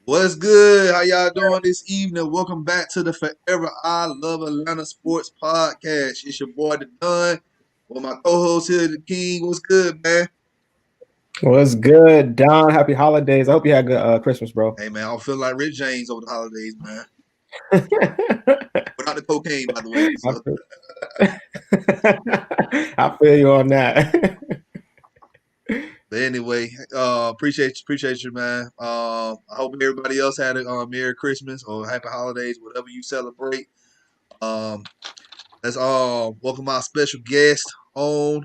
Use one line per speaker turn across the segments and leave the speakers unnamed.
What's good? How y'all doing this evening? Welcome back to the Forever I Love Atlanta Sports Podcast. It's your boy the Don. With my co-host here, the King. What's good, man?
What's good, Don? Happy holidays. I hope you had a good Christmas, bro.
Hey, man, I don't feel like Rich James over the holidays, man.
I
Without the cocaine, by the way. So,
feel, I feel you on that.
but anyway, appreciate you, man. I hope everybody else had a Merry Christmas or Happy Holidays, whatever you celebrate. Um, let's welcome our special guest on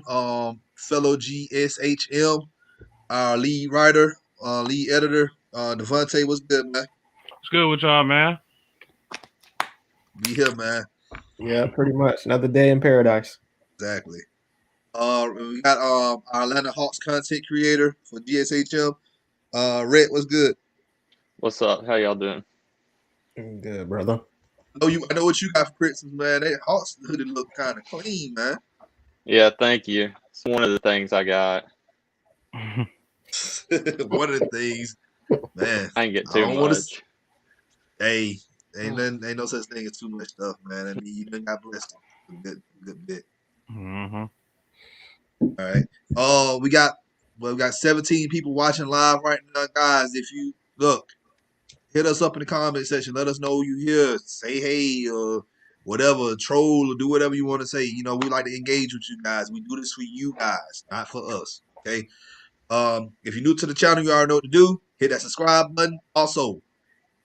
fellow GSHM. Our lead writer, lead editor, Davonte. What's good, man?
What's good with y'all, man?
Be here, man.
Yeah, pretty much. Another day in paradise.
Exactly. We got our Atlanta Hawks content creator for GSHM. Rhett, what's good?
What's up? How y'all doing?
Good, brother.
I know what you got for Christmas, man. That Hawks hoodie look kind of clean, man.
Yeah, thank you. It's one of the things I got.
One of the things, man.
I ain't get
I
too
don't want to.
much.
Hey, ain't no such thing as too much stuff, man. I mean, you done got blessed a good bit.
Mm-hmm.
All right. We got 17 people watching live right now, guys. If you look, hit us up in the comment section. Let us know you here. Say hey or whatever, troll or do whatever you want to say. You know, we like to engage with you guys. We do this for you guys, not for us. Okay. If you're new to the channel, you already know what to do. Hit that subscribe button. Also,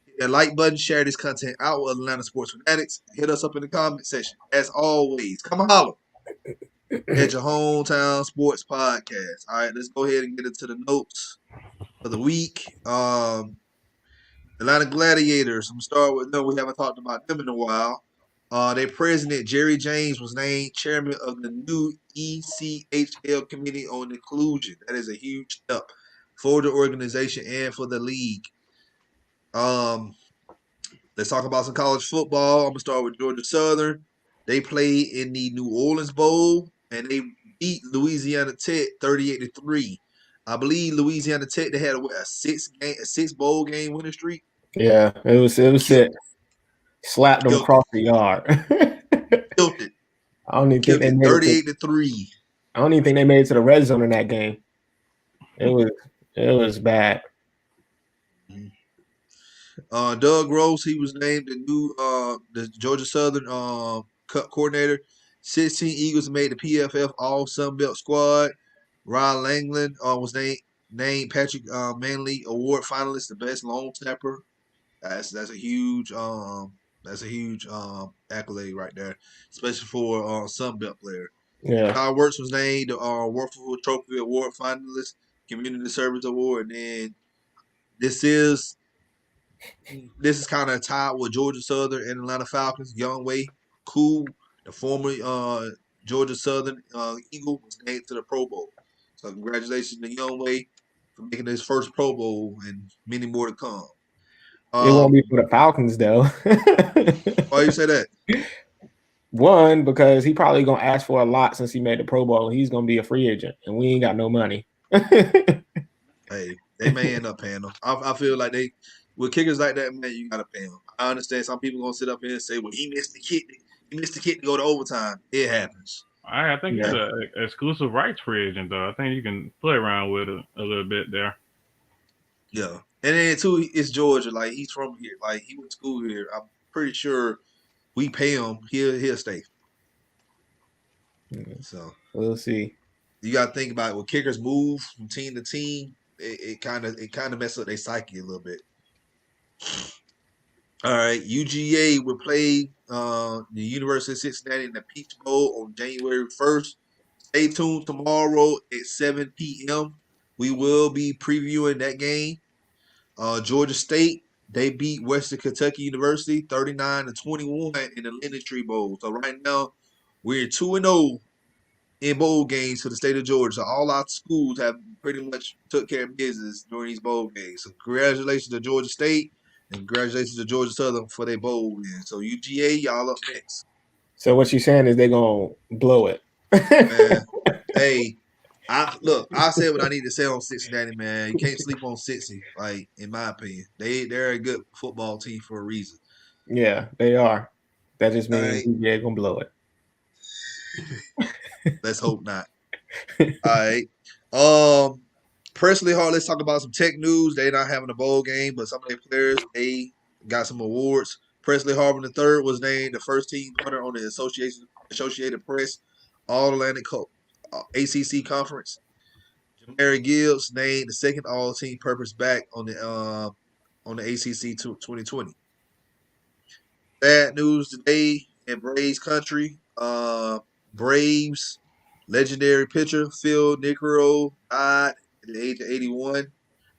hit that like button. Share this content out with Atlanta Sports Fanatics. Hit us up in the comment section. As always, come on, holler at your hometown sports podcast. All right, let's go ahead and get into the notes for the week. Atlanta Gladiators. I'm gonna start with them. We haven't talked about them in a while. Their president Jerry James was named chairman of the new ECHL Committee on Inclusion. That is a huge step for the organization and for the league. Um, let's talk about some college football. I'm gonna start with Georgia Southern. They played in the New Orleans Bowl and they beat Louisiana Tech 38-3. I believe Louisiana Tech they had a six bowl game winning streak.
Yeah, it was
Killed
it. Slapped them
killed
across the yard.
killed it.
I don't even think
Killed
they
it.
made it to.
38-3.
I don't even think they made it to the red zone in that game. It was it was bad.
Doug Rose, he was named the new the Georgia Southern cut coordinator. 16 Eagles made the PFF All Sun Belt squad. Ryan Langland was named Patrick Manley Award finalist, the best long snapper. That's a huge accolade right there, especially for Sun Belt player.
Yeah,
Kyle Works was named the Warfel Trophy Award finalist, Community Service Award, and then this is this is kind of tied with Georgia Southern and Atlanta Falcons. Young Way, cool, the former Georgia Southern Eagle was named to the Pro Bowl. So congratulations to Young Way for making his first Pro Bowl and many more to come.
it won't
Um,
be for the Falcons though.
why you say that?
One, because he probably gonna ask for a lot since he made the Pro Bowl. He's gonna be a free agent, and we ain't got no money.
Hey, they may end up paying them. I feel like they with kickers like that, man, you gotta pay them. I understand some people gonna sit up here and say, "Well, he missed the kick. He missed the kick to go to overtime." It happens.
I think he's
Yeah.
a exclusive rights free agent though. I think you can play around with it a little bit there.
Yeah, and then too, it's Georgia. Like he's from here. Like he went to school here. I'm pretty sure we pay him. He'll stay. So
We'll see.
you got to think about it. When kickers move from team to team, it kind of messes up their psyche a little bit. All right, UGA will play the University of Cincinnati in the Peach Bowl on January 1st. Stay tuned tomorrow at 7 p.m. We will be previewing that game. Georgia State, they beat Western Kentucky University 39-21 in the Lending Tree Bowl. So right now, we're 2-0 in bowl games for the state of Georgia. So all our schools have pretty much took care of business during these bowl games. So congratulations to Georgia State and congratulations to Georgia Southern for their bowl win. So UGA, y'all up next.
So what you're saying is they're gonna blow it.
Man, hey, I said what I need to say on Cincinnati, man. You can't sleep on Cincy, like in my opinion. They're a good football team for a reason.
Yeah, they are. That just
All
means
right.
BJ gonna blow it.
Let's hope not. All right. Um Presley Hall, let's talk about some tech news. They're not having a bowl game, but some of their players, they got some awards. Presley Harvin III was named the first team punter on the Associated Press All Atlantic ACC Conference. Jamari Gibbs named the second all-team purpose back on the ACC 2020. Bad news today in Braves country. Braves legendary pitcher Phil Niekro died at the age of 81.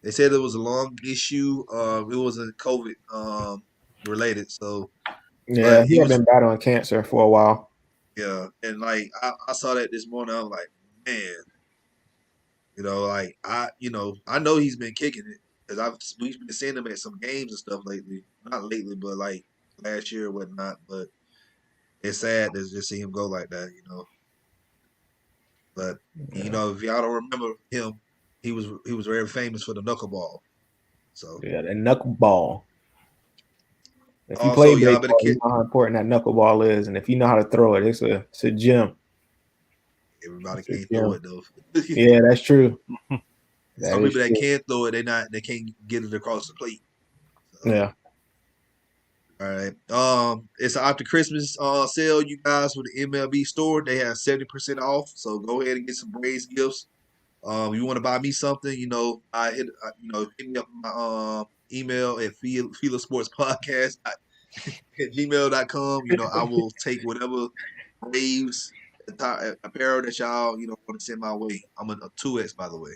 They said it was a lung issue. It wasn't COVID related. So,
Yeah,
but
he
he
had
was
been battling cancer for a while.
yeah. And like I saw that this morning. I was like, man, like I know he's been kicking it because we've been seeing him at some games and stuff lately. Not lately, but like last year or whatnot. But it's sad to just see him go like that. But if y'all don't remember him, he was very famous for the knuckleball. So
Yeah, the knuckleball. If you play
also y'all better
baseball, you know how important that knuckleball is, and if you know how to throw it, it's a gem.
everybody
It's a
can't throw
gem.
it though.
Yeah, that's true. That
Some
is
people that
true.
can't throw it, they can't get it across the plate. So,
Yeah.
all right. It's after Christmas sale, you guys, with the MLB store. They have 70% off. So go ahead and get some Braves gifts. You want to buy me something, hit me up on my email at FILA Sports Podcast at gmail.com. I will take whatever Braves apparel that y'all, want to send my way. I'm a 2X, by the way.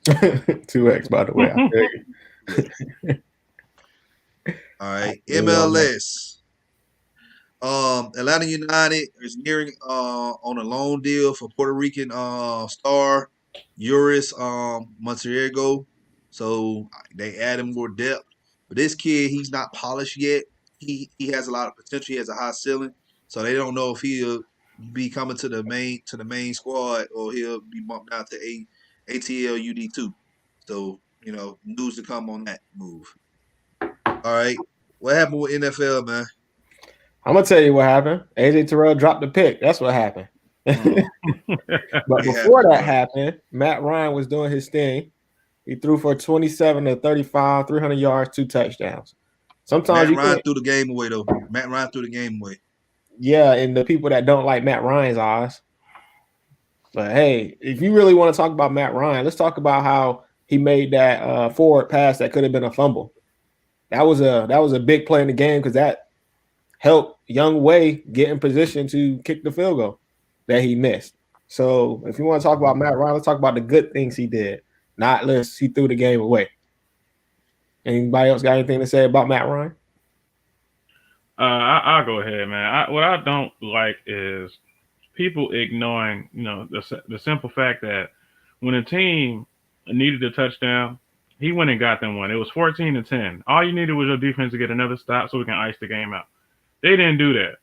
2X, by the way. I feel you.
Yeah. All right.
feel you on that.
MLS. Atlanta United is nearing on a loan deal for Puerto Rican star Yuris Monterrego. So they added more depth. But this kid, he's not polished yet. He has a lot of potential. He has a high ceiling. So they don't know if he'll be coming to the main squad or he'll be bumped down to ATL UD2. So, news to come on that move. All right. What happened with NFL, man?
I'm gonna tell you what happened. AJ Terrell dropped the pick. That's what happened.
Mm.
But before that happened, Matt Ryan was doing his thing. He threw for 27 to 35, 300 yards, 2 touchdowns. Sometimes
Matt
you
Ryan
can,
threw the game away, though. Matt Ryan threw the game away.
yeah, and the people that don't like Matt Ryan's eyes. But hey, if you really want to talk about Matt Ryan, let's talk about how he made that forward pass that could have been a fumble. That was a big play in the game because that helped Young Wei get in position to kick the field goal that he missed. So if you want to talk about Matt Ryan, let's talk about the good things he did, not let's he threw the game away. Anybody else got anything to say about Matt Ryan?
I'll go ahead, man. What I don't like is people ignoring, the simple fact that when a team needed a touchdown, he went and got them one. It was 14-10. All you needed was your defense to get another stop so we can ice the game out. They didn't do that.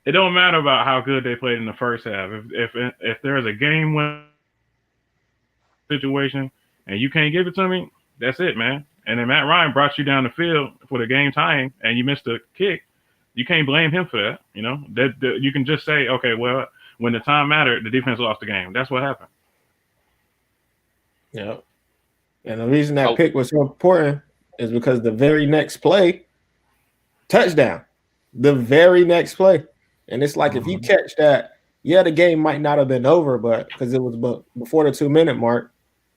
It don't matter about how good they played in the first half. If there's a game win situation and you can't give it to me, that's it, man. And then Matt Ryan brought you down the field for the game tying, and you missed a kick. You can't blame him for that. You can just say, okay, well, when the time mattered, the defense lost the game. That's what happened.
Yeah. And the reason that pick was so important is because the very next play, touchdown. The very next play. And it's like if you catch that, yeah, the game might not have been over, but because it was before the 2-minute mark.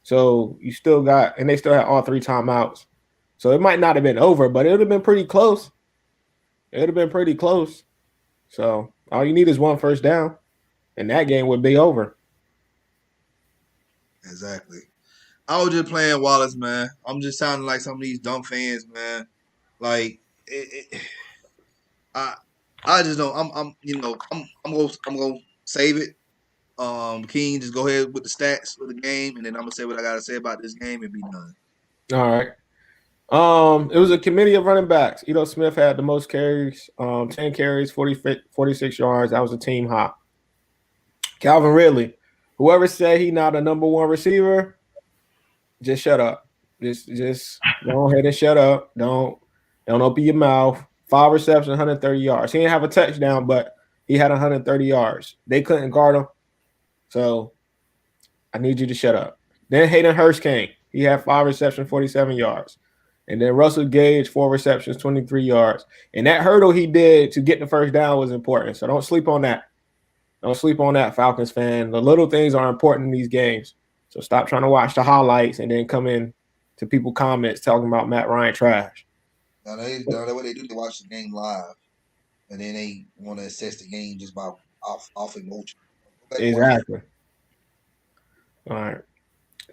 So you still got, and they still had all 3 timeouts. So it might not have been over, but it would have been pretty close. It would have been pretty close. So all you need is 1 first down, and that game would be over.
Exactly. I was just playing Wallace, man. I'm just sounding like some of these dumb fans, man. Like, I just don't. I'm gonna save it. King, just go ahead with the stats of the game, and then I'm gonna say what I gotta say about this game and be done.
All right. It was a committee of running backs. Edo Smith had the most carries, 10 carries, 46 yards. That was a team high. Calvin Ridley, Whoever said he not a number one receiver, just shut up. Just go ahead and shut up. Don't open your mouth. 5 receptions, 130 yards. He didn't have a touchdown, but he had 130 yards. They couldn't guard him. So I need you to shut up. Then Hayden Hurst came. He had 5 receptions, 47 yards. And then Russell Gage, 4 receptions, 23 yards. And that hurdle he did to get the first down was important. So don't sleep on that. Don't sleep on that, Falcons fan. The little things are important in these games. So stop trying to watch the highlights and then come in to people comments talking about Matt Ryan trash.
Now what they do, they watch the game live, and then they want to assess the game just by off emotion.
Exactly. All right.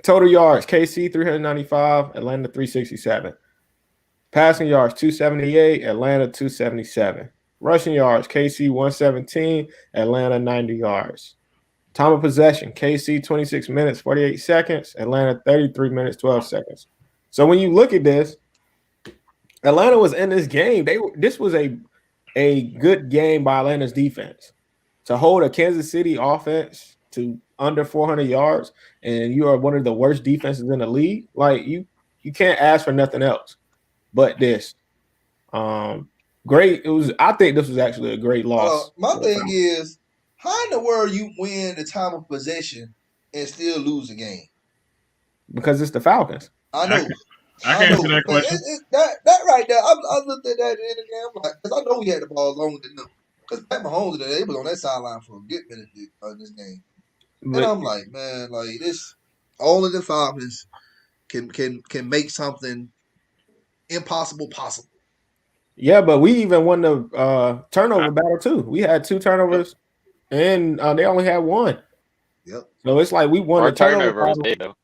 Total yards, KC 395, Atlanta 367. Passing yards 278, Atlanta 277. Rushing yards, KC 117, Atlanta 90 yards. Time of possession, KC 26 minutes, 48 seconds, Atlanta 33 minutes, 12 seconds. So when you look at this, Atlanta was in this game. This was a good game by Atlanta's defense. To hold a Kansas City offense to under 400 yards, and you are one of the worst defenses in the league, like you can't ask for nothing else but this. Great. I think this was actually a great loss.
My thing is, how in the world you win the time of possession and still lose the game?
Because it's the Falcons.
I know.
I can answer that question.
That right there, I looked at that in the game, like, because I know we had the ball longer than them. Because Pat Mahomes, they was on that sideline for a good minute in this game. And I'm like, man, like this, only the Falcons can make something impossible possible.
Yeah, but we even won the turnover battle too. We had 2 turnovers, and they only had 1.
Yep.
So it's like we won the turnover
was big, though.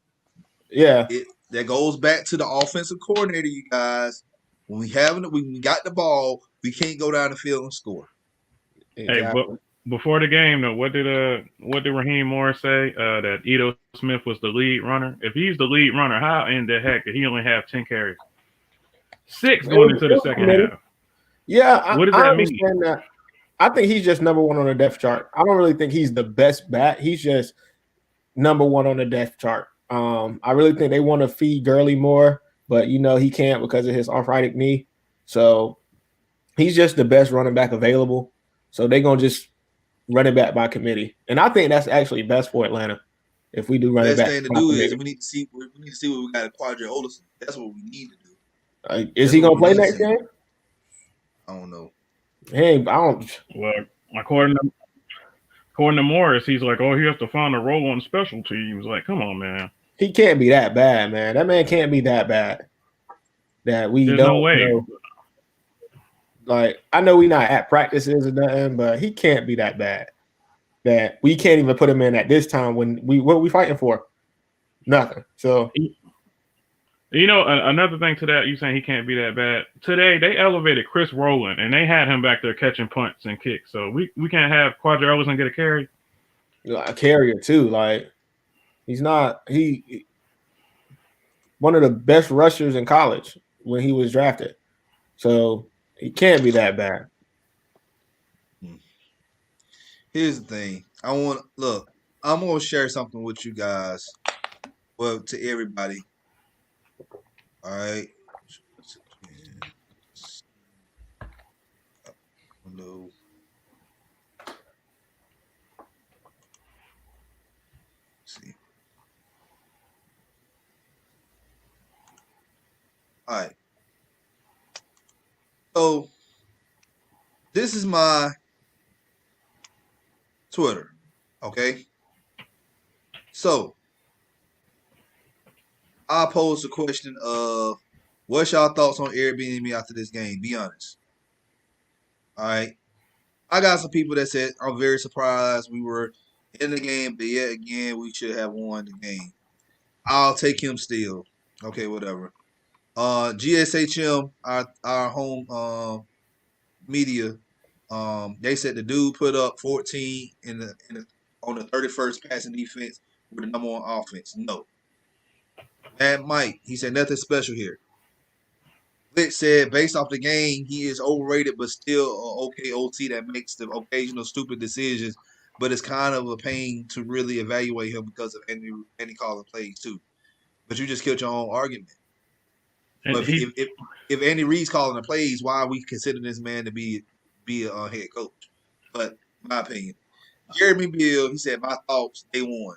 Yeah.
That goes back to the offensive coordinator, you guys. When we got the ball, we can't go down the field and score.
Exactly. Hey, but before the game, though, what did Raheem Morris say? That Ito Smith was the lead runner. If he's the lead runner, how in the heck did he only have 10 carries? 6 going into the second half.
Yeah,
what does
I
that
understand
mean?
that. I think he's just number 1 on the depth chart. I don't really think he's the best bat. He's just number 1 on the depth chart. I really think they want to feed Gurley more, but he can't because of his arthritic knee. So he's just the best running back available. So they're gonna just run it back by committee, and I think that's actually best for Atlanta. If we do run it back,
best thing to do is we need to see what we got at Quadri Olison. That's what we need to do.
Is he gonna play next game?
I don't know.
Hey, I don't.
Well, according to Morris, he's like, he has to find a role on special teams. Like, come on, man.
He can't be that bad, man. That man can't be that bad. That we
There's
don't
no way.
know. Like, I know we're not at practices or nothing, but he can't be that bad. That we can't even put him in at this time when what are we fighting for? Nothing. So,
another thing to that, you saying he can't be that bad. Today they elevated Chris Rowland and they had him back there catching punts and kicks. So we can't have Quadri Olison get a carry.
A carrier too. Like, he's not one of the best rushers in college when he was drafted. So he can't be that bad.
Here's the thing. I'm gonna share something with you guys. Well, to everybody. All right. Hello. See. All right. So this is my Twitter. Okay. So I posed the question of what's y'all thoughts on Airbnb after this game? Be honest. All right. I got some people that said I'm very surprised we were in the game, but yet again we should have won the game. I'll take him still. Okay, whatever. GSHM, our home media, they said the dude put up 14 on the 31st passing defense with the number 1 offense. No. Mad Mike, he said nothing special here. Blitz said based off the game, he is overrated, but still okay OT that makes the occasional stupid decisions. but it's kind of a pain to really evaluate him because of Andy calling plays too. But you just killed your own argument.
And
But
he
if Andy Reid's calling the plays, why are we considering this man to be a head coach? But my opinion, Jeremy Bill, he said my thoughts. Day one.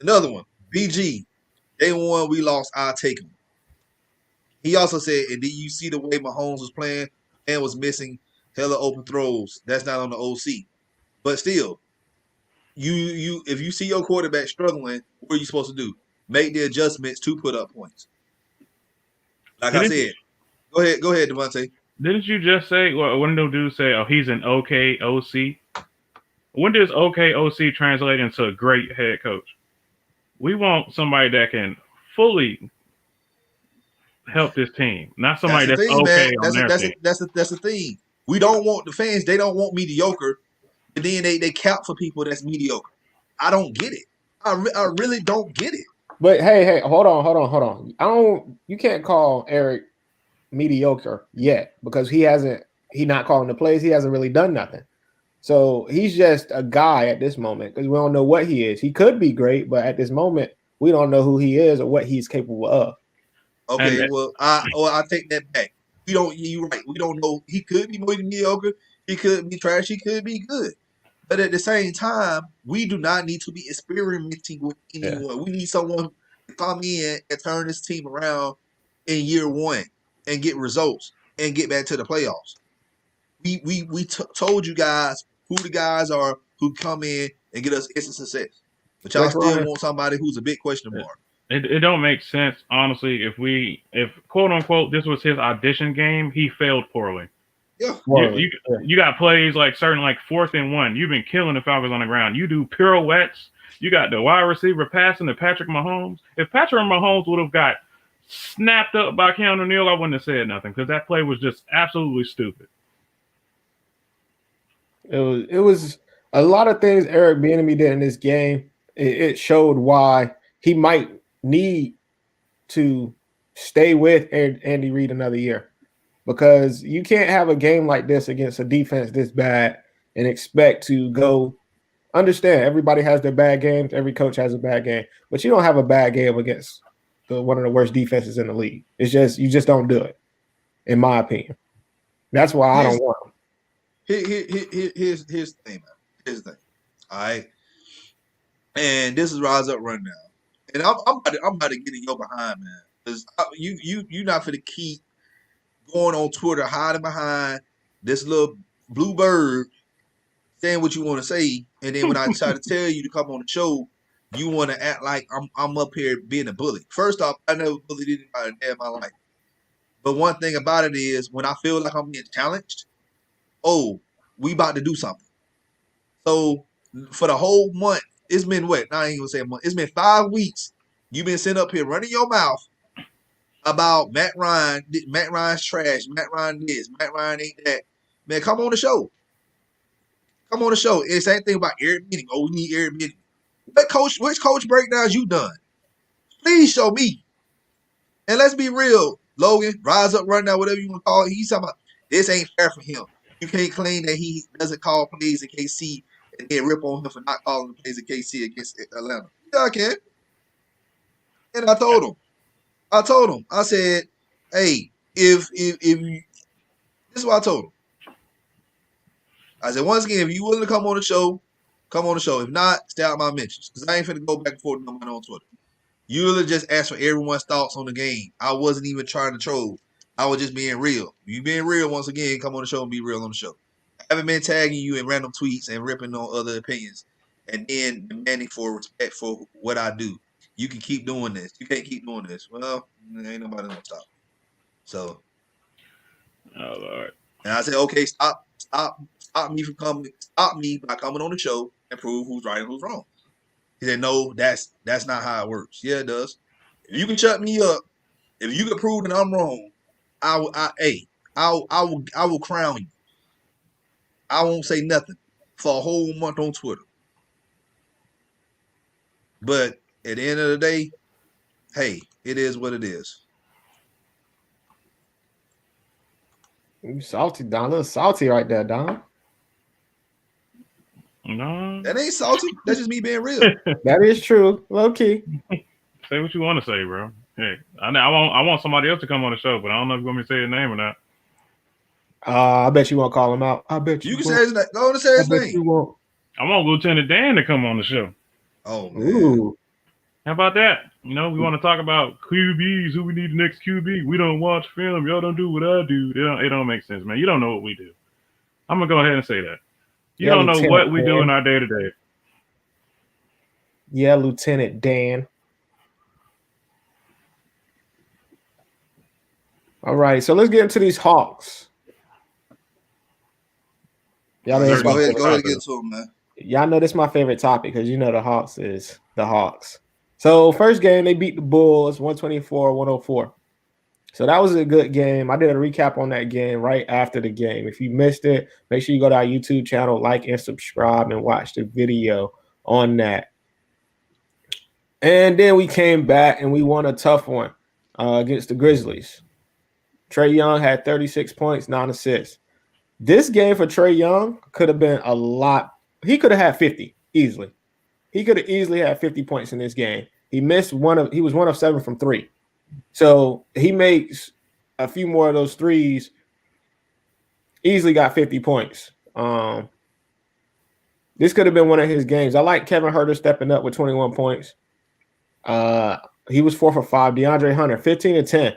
Another one, BG. Day one, we lost. I'll take him. He also said, and did you see the way Mahomes was playing? Man was missing hella open throws. That's not on the OC. But still, you if you see your quarterback struggling, what are you supposed to do? Make the adjustments to put up points. Like I
didn't
said, go ahead, Davonte.
didn't you just say? Well, when no dude say, "Oh, he's an okay OC." When does okay OC translate into a great head coach? We want somebody that can fully help this team, not
That's
somebody
the
that's
thing, man.
okay on their team.
That's the thing. We don't want the fans. They don't want mediocre, and then they count for people that's mediocre. I don't get it. I really don't get it.
But hey, hold on. You can't call Eric mediocre yet because he not calling the plays. He hasn't really done nothing. So he's just a guy at this moment because we don't know what he is. He could be great, but at this moment, we don't know who he is or what he's capable of.
Okay,
And
well, I take that back. We don't. You're right. We don't know. He could be more mediocre. He could be trash. He could be good. But at the same time, we do not need to be experimenting with anyone. We need someone to come in and turn this team around in year one and get results and get back to the playoffs. We told you guys who the guys are who come in and get us instant success. But y'all
Which
still
one?
want somebody who's a big question mark.
it don't make sense, honestly. If quote unquote this was his audition game, he failed poorly.
Yeah.
You got plays like certain like 4th and 1. You've been killing the Falcons on the ground. You do pirouettes. You got the wide receiver passing to Patrick Mahomes. If Patrick Mahomes would have got snapped up by Keanu Neal, I wouldn't have said nothing because that play was just absolutely stupid.
It was a lot of things Eric Bieniemy did in this game. It showed why he might need to stay with Andy Reid another year because you can't have a game like this against a defense this bad and expect to go. Understand, everybody has their bad games. Every coach has a bad game, but you don't have a bad game against one of the worst defenses in the league. It's just you just don't do it, in my opinion. That's why I don't want him.
Here's the thing, man. Here's the thing. All right. And this is Rise Up Rundown. And I'm about to get in your behind, man. Because you not for to keep going on Twitter, hiding behind this little blue bird, saying what you want to say, and then when I try to tell you to come on the show, you want to act like I'm up here being a bully. First off, I never bullied anybody in my life. But one thing about it is when I feel like I'm being challenged, oh, we about to do something. So for the whole month, it's been what? I ain't gonna say a month. It's been 5 weeks. You've been sitting up here running your mouth about Matt Ryan. Matt Ryan's trash. Matt Ryan this. Matt Ryan ain't that. Man, come on the show. Come on the show. It's the same thing about Eric Bieniemy. Oh, we need Eric Bieniemy. Which coach breakdowns you done? Please show me. And let's be real, Logan. Rise Up, run down, whatever you want to call it. He's talking about this ain't fair for him. You can't claim that he doesn't call plays in KC and then rip on him for not calling the plays in KC against Atlanta. Yeah, I can. And I told him. I said, hey, if you, this is what I told him. I said, once again, if you willing to come on the show, come on the show. If not, stay out my mentions. Because I ain't finna go back and forth with nobody on Twitter. You really just asked for everyone's thoughts on the game. I wasn't even trying to troll. I was just being real. You being real, once again, come on the show and be real on the show. I haven't been tagging you in random tweets and ripping on other opinions and then demanding for respect for what I do. You can keep doing this. You can't keep doing this. Well, ain't nobody gonna stop. So,
Oh Lord.
and I said, okay, stop me from coming. Stop me by coming on the show and prove who's right and who's wrong. He said, no, that's not how it works. Yeah, it does. If you can shut me up, if you can prove that I'm wrong, I will crown you. I won't say nothing for a whole month on Twitter. But at the end of the day, hey, it is what it is.
You salty, Don. A little salty right there, Don.
No,
That ain't salty. That's just me being real.
That is true. Low key.
say what you want to say, bro. Hey, I want somebody else to come on the show, but I don't know if you want me to say his name or not.
I bet you won't call him out. I bet you,
You can
won't.
say his name. Go on and say
I
his
bet
name.
you won't.
I want Lieutenant Dan to come on the show.
Oh man.
Ooh.
How about that? We want to talk about QBs, who we need the next QB. We don't watch film. Y'all don't do what I do. It don't make sense, man. You don't know what we do. I'm gonna go ahead and say that. You
Yeah,
don't know
Lieutenant
what we do in
Dan.
our day to day.
Yeah, Lieutenant Dan. All right, so let's get into these Hawks. Y'all know
Yeah,
that's my
go ahead
favorite.
and get to him, man.
Y'all know this is my favorite topic because you know the Hawks is the Hawks. So first game they beat the Bulls 124-104. So that was a good game. I did a recap on that game right after the game. If you missed it, make sure you go to our YouTube channel, like and subscribe, and watch the video on that. And then we came back and we won a tough one against the Grizzlies. Trae Young had 36 points, 9 assists. This game for Trae Young could have been a lot. He could have had 50 easily. He could have easily had 50 points in this game. He was 1 of 7 from 3. So he makes a few more of those threes, easily got 50 points. This could have been one of his games. I like Kevin Huerter stepping up with 21 points. He was 4 for 5. DeAndre Hunter, 15 and 10.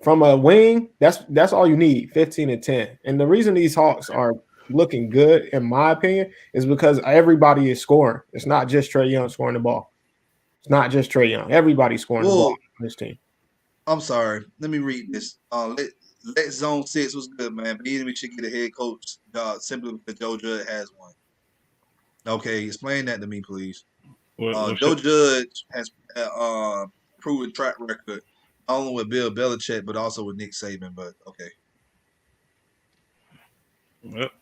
From a wing, that's all you need, 15 and 10. And the reason these Hawks are looking good, in my opinion, is because everybody is scoring. It's not just Trae Young scoring the ball. It's not just Trae Young. Everybody's scoring the ball on this team.
I'm sorry. Let me read this. Let Zone 6 was good, man. But we should get a head coach simply because Joe Judge has one. Okay, explain that to me, please. Joe Judge has proven track record not only with Bill Belichick but also with Nick Saban. But okay.
Yep.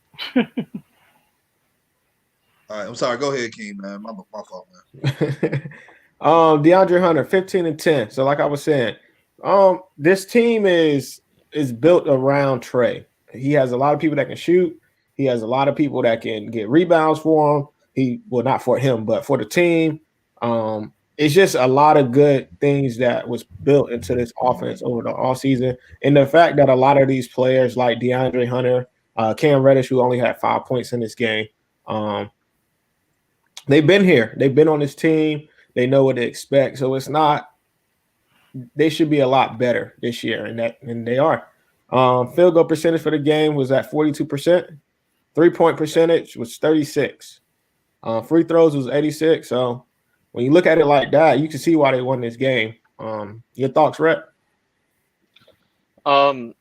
All right, I'm sorry. Go ahead, King, man. My fault, man.
DeAndre Hunter, 15 and 10. So, like I was saying, this team is built around Trae. He has a lot of people that can shoot. He has a lot of people that can get rebounds for him. Not for him, but for the team. It's just a lot of good things that was built into this offense over the offseason. And the fact that a lot of these players like DeAndre Hunter, Cam Reddish, who only had 5 points in this game, they've been here. They've been on this team. They know what to expect. So it's not – they should be a lot better this year, and they are. Field goal percentage for the game was at 42%. 3-point percentage was 36. Free throws was 86. So when you look at it like that, you can see why they won this game. Your thoughts, Rhett?
I'll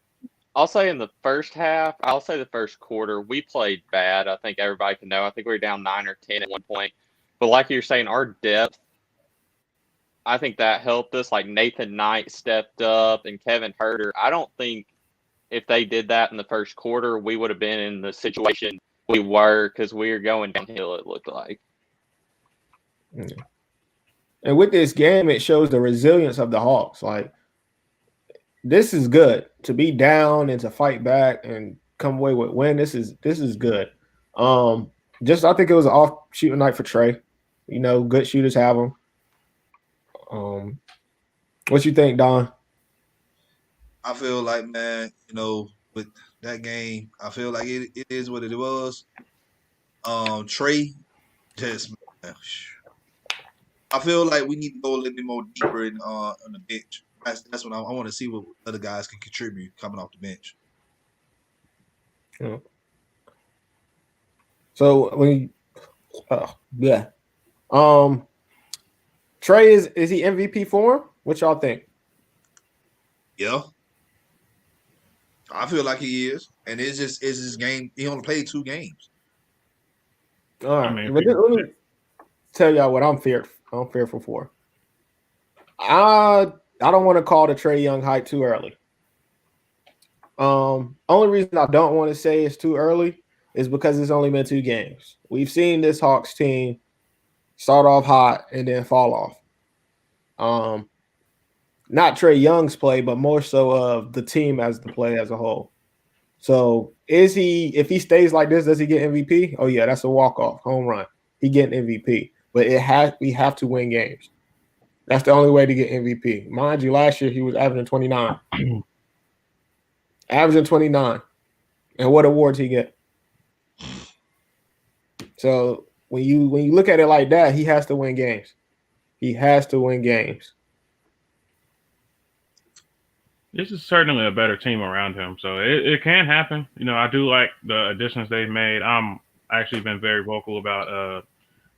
say in the first half, I'll say the first quarter, we played bad. I think everybody can know. I think we were down 9 or 10 at one point. But like you're saying, our depth, I think that helped us. Like Nathan Knight stepped up and Kevin Huerter. I don't think if they did that in the first quarter, we would have been in the situation we were because we were going downhill, it looked like.
Yeah. And with this game, it shows the resilience of the Hawks. Like, this is good to be down and to fight back and come away with win. This is good. I think it was an off shooting night for Trae. You know, good shooters have them. What you think, Don?
I feel like, man, with that game, I feel like it is what it was. Trae, just man, I feel like we need to go a little bit more deeper on the bench. That's what I want to see what other guys can contribute coming off the bench.
Yeah. So Trae is he MVP form? What y'all think?
Yeah, I feel like he is, and it's his game. He only played 2 games.
All right, but let me tell y'all what I'm fearful for. I don't want to call the Trae Young hype too early. Only reason I don't want to say it's too early is because it's only been 2 games. We've seen this Hawks team start off hot and then fall off. Not Trae Young's play, but more so of the team as the play as a whole. So Is he, if he stays like this, does he get MVP? Oh yeah, that's a walk-off home run. He getting MVP. But we have to win games. That's the only way to get MVP. Mind you, last year he was averaging 29. Averaging 29. And what awards he get? So when you look at it like that, he has to win games. He has to win games.
This is certainly a better team around him, so it can happen. You know, I do like the additions they've made. I'm actually been very vocal about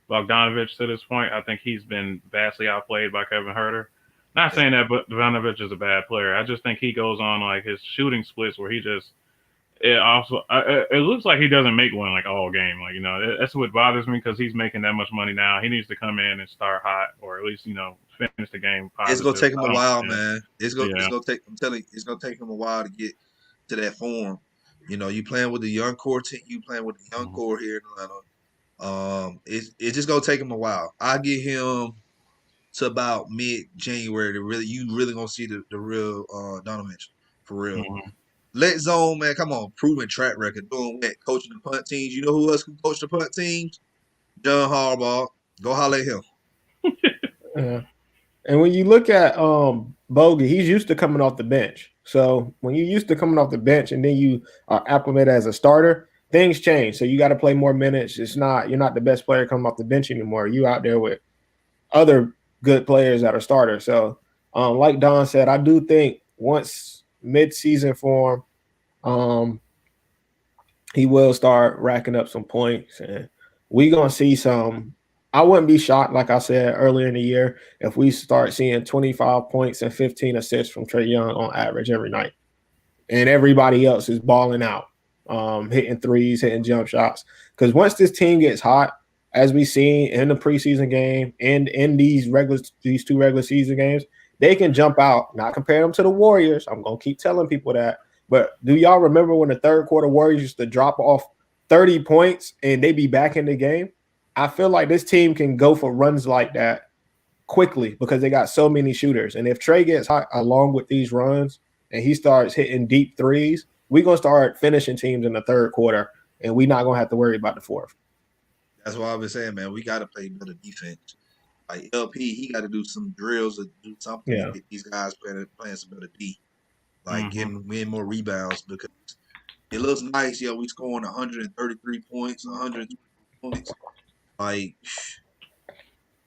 Bogdanovich to this point. I think he's been vastly outplayed by Kevin Huerter. Not saying that Bogdanovich is a bad player. I just think he goes on like his shooting splits where he just it looks like he doesn't make one like all game. Like, you know, that's what bothers me because he's making that much money now. He needs to come in and start hot, or at least, you know, finish the game
It's
positive.
gonna take him a while,
Yeah.
man. It's gonna
Yeah.
take. I'm telling you, it's gonna take him a while to get to that form. You know, you playing with the young core team. You playing with the young core here in Atlanta. It's just gonna take him a while. I get him to about mid-January to you really gonna see the real Donovan Mitchell for real.
Mhm.
Let zone, man. Come on, proven track record doing what? Coaching the punt teams. You know who else can coach the punt teams? John Harbaugh. Go holler at him.
Yeah. And when you look at Bogey, he's used to coming off the bench. So when you're used to coming off the bench and then you are acclimated as a starter, things change. So you got to play more minutes. You're not the best player coming off the bench anymore. You out there with other good players that are starters. So like Don said, I do think once mid-season form, he will start racking up some points, and we're gonna see some. I wouldn't be shocked, like I said earlier in the year, if we start seeing 25 points and 15 assists from Trae Young on average every night, and everybody else is balling out, hitting threes, hitting jump shots. Because once this team gets hot, as we seen in the preseason game and in these two regular season games, they can jump out. Not compare them to the Warriors. I'm gonna keep telling people that. But do y'all remember when the third quarter Warriors used to drop off 30 points and they be back in the game? I feel like this team can go for runs like that quickly because they got so many shooters. And if Trae gets hot along with these runs and he starts hitting deep threes, we're going to start finishing teams in the third quarter, and we're not going to have to worry about the fourth.
That's why I've been saying, man, we got to play better defense. Like LP, he got to do some drills or do something to get these guys playing some better D. Like getting more rebounds because it looks nice. Yeah, we scoring 133 points, 120 points. Like,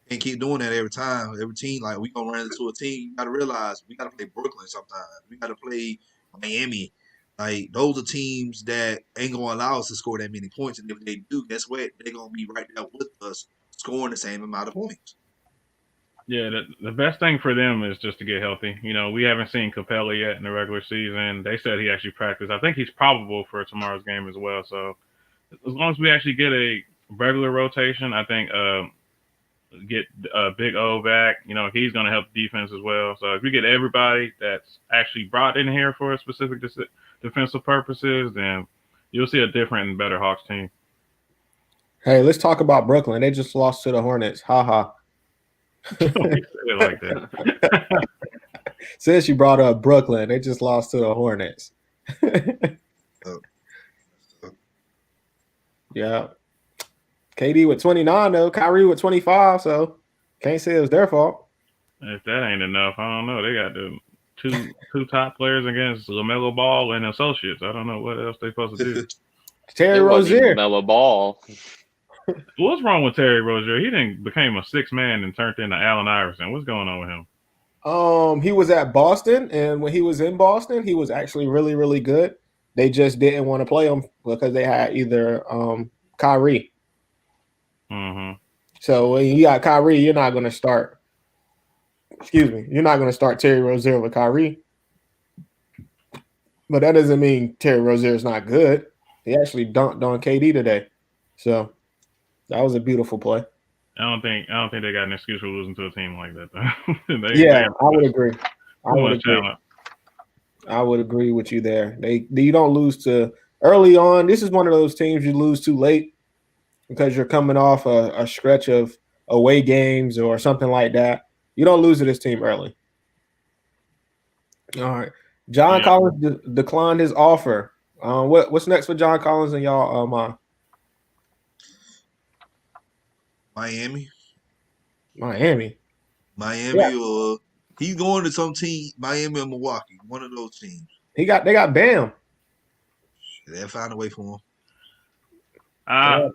can't keep doing that every time. Every team, like, we gonna run into a team. You gotta realize we gotta play Brooklyn sometimes. We gotta play Miami. Like, those are teams that ain't gonna allow us to score that many points. And if they do, guess what? They're gonna be right there with us, scoring the same amount of points.
Yeah, the best thing for them is just to get healthy. You know, we haven't seen Capella yet in the regular season. They said he actually practiced. I think he's probable for tomorrow's game as well. So as long as we actually get a regular rotation, I think get Big O back, you know, he's going to help defense as well. So if we get everybody that's actually brought in here for a specific defensive purposes, then you'll see a different and better Hawks team.
Hey, let's talk about Brooklyn. They just lost to the Hornets. Ha ha.
Don't say it like that.
Since you brought up Brooklyn, they just lost to the Hornets. Yeah. KD with 29 though, Kyrie with 25, so can't say it was their fault.
If that ain't enough, I don't know. They got the two top players against LaMelo Ball and associates. I don't know what else they're supposed to do.
Terry Rozier.
LaMelo Ball.
What's wrong with Terry Rozier? He didn't became a sixth man and turned into Allen Iverson. What's going on with him?
He was at Boston, and when he was in Boston, he was actually really, really good. They just didn't want to play him because they had either Kyrie. So when you got Kyrie, you're not going to start. Excuse me, you're not going to start Terry Rozier with Kyrie. But that doesn't mean Terry Rozier is not good. He actually dunked on KD today, so that was a beautiful play.
I don't think they got an excuse for losing to a team like that, though.
I would agree. I would agree with you there. You don't lose to early on. This is one of those teams you lose too late because you're coming off a stretch of away games or something like that. You don't lose to this team early. All right. John Collins declined his offer What's next for John Collins and y'all?
Miami.
Miami.
Miami, or he's going to some team, Miami or Milwaukee, one of those teams.
They got Bam.
They'll find a way for him.
I'll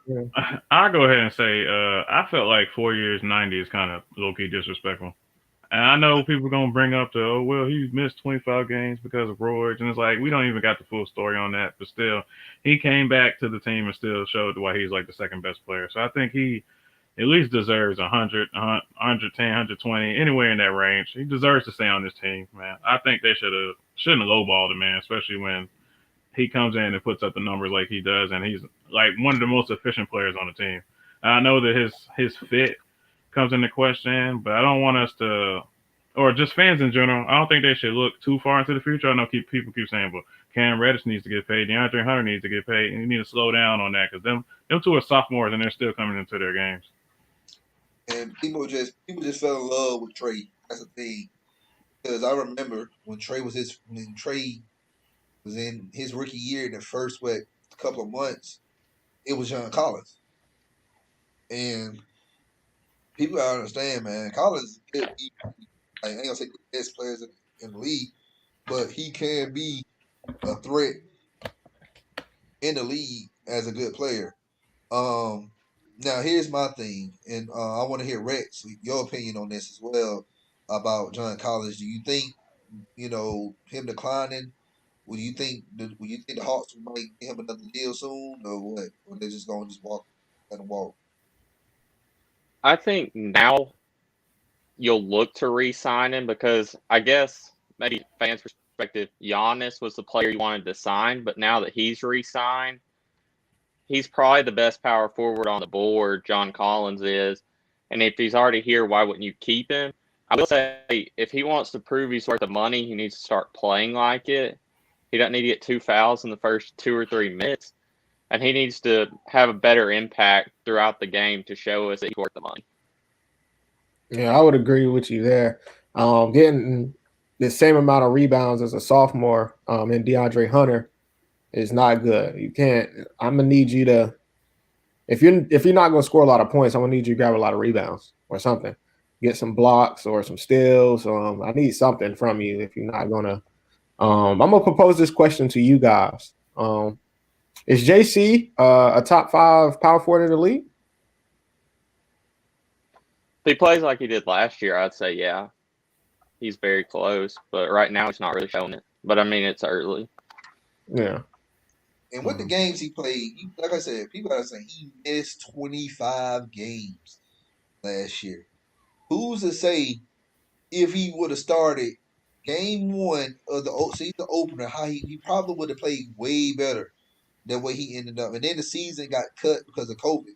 go ahead and say I felt like 4 years, 90 is kind of low key disrespectful. And I know people are gonna bring up he missed 25 games because of roids, and it's like we don't even got the full story on that. But still, he came back to the team and still showed why he's like the second best player. So I think he at least deserves 100, 110, 120, anywhere in that range. He deserves to stay on this team, man. I think they shouldn't have lowballed him, man, especially when he comes in and puts up the numbers like he does, and he's like one of the most efficient players on the team. I know that his fit comes into question, but I don't want us to, or just fans in general, I don't think they should look too far into the future. I know people keep saying, but Cam Reddish needs to get paid, DeAndre Hunter needs to get paid, and you need to slow down on that because them two are sophomores and they're still coming into their games.
And people just fell in love with Trey. That's the thing. Because I remember when Trey was in his rookie year, in the first couple of months, it was John Collins. And people gotta understand, man, Collins could be, I ain't gonna say the best players in the league, but he can be a threat in the league as a good player. Now here's my thing, and I want to hear Rex, your opinion on this as well about John Collins. Do you think, him declining? Will you think the Hawks might give him another deal soon, or what? Or they're just gonna just let him walk?
I think now you'll look to re-sign him because I guess maybe fans' perspective, Giannis was the player you wanted to sign, but now that he's re-signed, he's probably the best power forward on the board, John Collins is. And if he's already here, why wouldn't you keep him? I will say, if he wants to prove he's worth the money, he needs to start playing like it. He doesn't need to get 2 fouls in the first 2 or 3 minutes. And he needs to have a better impact throughout the game to show us that he's worth the money.
Yeah, I would agree with you there. Getting the same amount of rebounds as a sophomore in DeAndre Hunter is not good. You can't. I'm gonna need you to, if you're not gonna score a lot of points, I'm gonna need you to grab a lot of rebounds or something. Get some blocks or some steals. I need something from you if you're not gonna. I'm gonna propose this question to you guys. Is JC a top 5 power forward in the league?
If he plays like he did last year, I'd say yeah. He's very close, but right now he's not really showing it. But I mean, it's early.
Yeah.
And with the games he played, like I said, people are saying he missed 25 games last year. Who's to say if he would have started game 1 of the season opener, how he probably would have played way better than what he ended up. And then the season got cut because of COVID.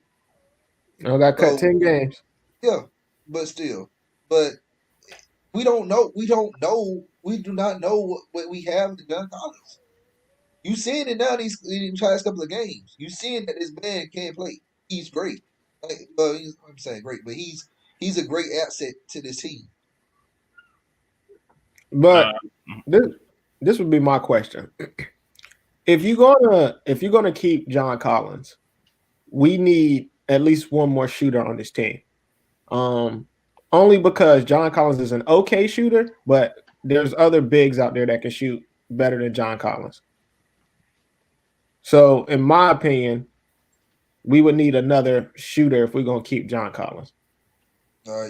Got cut 10 games.
Yeah, but still. But we don't know. We do not know what we have in John Collins. You seeing it now in these past couple of games. You seeing that this man can't play. He's great. I'm saying great, but he's a great asset to this team.
But this would be my question. If you're gonna keep John Collins, we need at least one more shooter on this team. Only because John Collins is an okay shooter, but there's other bigs out there that can shoot better than John Collins. So, in my opinion, we would need another shooter if we're gonna keep John Collins.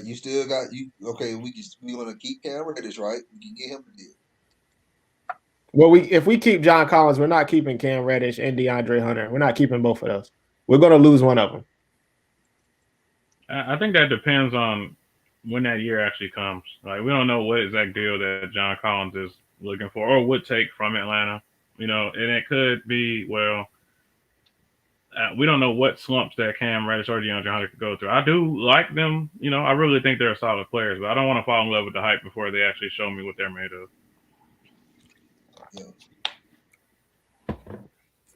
You still got you. Okay, we gonna keep Cam Reddish, right? We can get him a deal.
Well, if we keep John Collins, we're not keeping Cam Reddish and DeAndre Hunter. We're not keeping both of those. We're gonna lose one of them.
I think that depends on when that year actually comes. Like, we don't know what exact deal that John Collins is looking for or would take from Atlanta. And it could be, we don't know what slumps that Cam Reddish or DeAndre Hunter could go through. I do like them. I really think they're solid players, but I don't want to fall in love with the hype before they actually show me what they're made of.
Yeah.